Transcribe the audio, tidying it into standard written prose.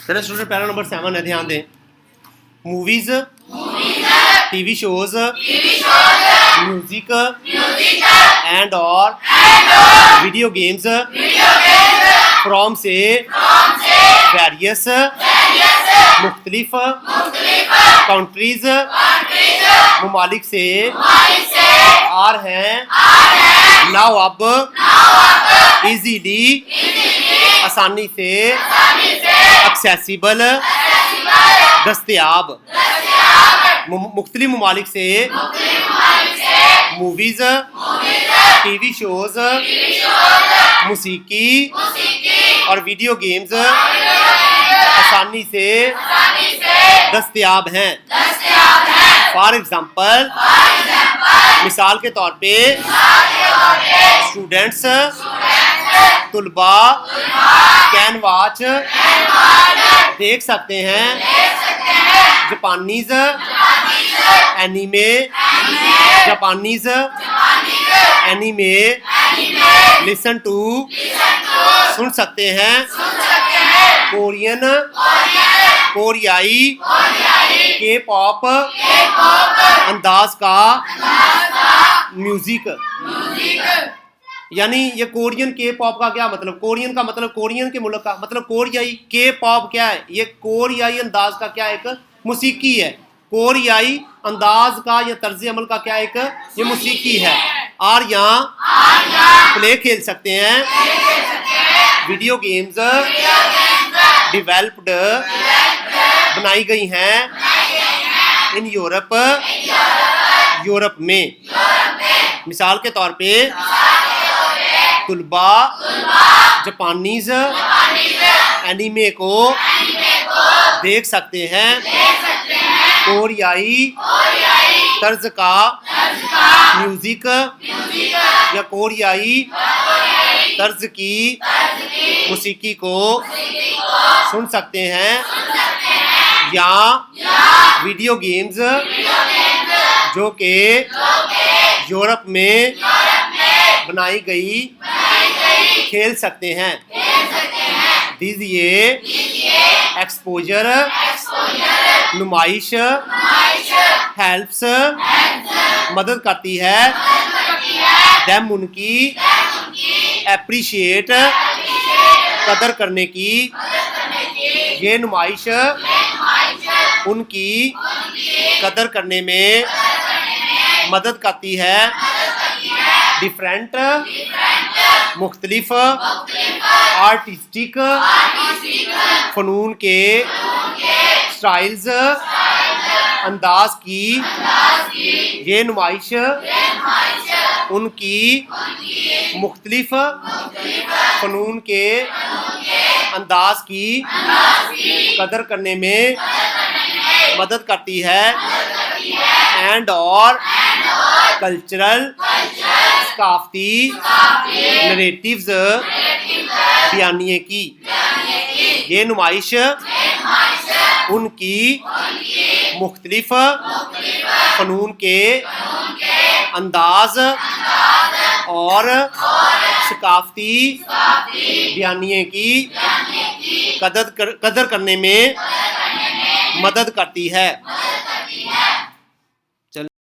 चलो student para number 7 है, ध्यान दें। Movies, TV shows, music and और वीडियो गेम्स फ्रॉम से वेरियस मुख्तलिफ कंट्रीज ममालिक से आ रहे हैं। नाउ अब इजीली आसानी से एक्सेसिबल दस्तयाब मुख्तलिफ ममालिक से मूवीज, टीवी शोज, मौसीकी और वीडियो गेम्स आसानी से दस्तयाब हैं। फॉर एग्जाम्पल, मिसाल के तौर पे स्टूडेंट्स, तुलबा कैन वॉच देख सकते हैं Japanese anime, Japanese anime listen to सुन सकते हैं कोरियन कोरियाई के पॉप अंदाज का म्यूजिक। यानी ये कोरियन के पॉप का क्या मतलब, कोरियन का मतलब कोरियन के मुल्क का मतलब कोरियाई, के पॉप क्या है, ये कोरियाई अंदाज का क्या एक मौसीकी है, कोरियाई अंदाज का या तर्ज अमल का क्या एक ये मौसीकी है। और यहाँ प्ले खेल सकते हैं, वीडियो गेम्स डिवेल्प्ड बनाई गई हैं इन यूरोप में। मिसाल के तौर पे तुलबा जापानीज एनीमे को देख सकते हैं कोरियाई तर्ज का म्यूजिक या कोरियाई तर्ज की मौसीकी को सुन सकते हैं, या वीडियो गेम्स जो कि यूरोप में बनाई गई खेल सकते हैं। दीजिए एक्सपोजर नुमाइश हेल्प्स मदद करती है देम उनकी एप्रिशिएट कदर करने की। ये नुमाइश उनकी कदर करने में मदद करती है। डिफरेंट मुख्तलिफ आर्टिस्टिक फनून के स्टाइल्स अंदाज की ये नुमाइश उनकी मुख्तलिफ फनून के अंदाज की कदर करने में मदद करती है। एंड और कल्चरल सकाफती नरेटिव्स बयानिए की ये नुमाइश उनकी मुख्तलिफ फनून के अंदाज और सकाफती बयानिए की कदर करने में मदद करती है।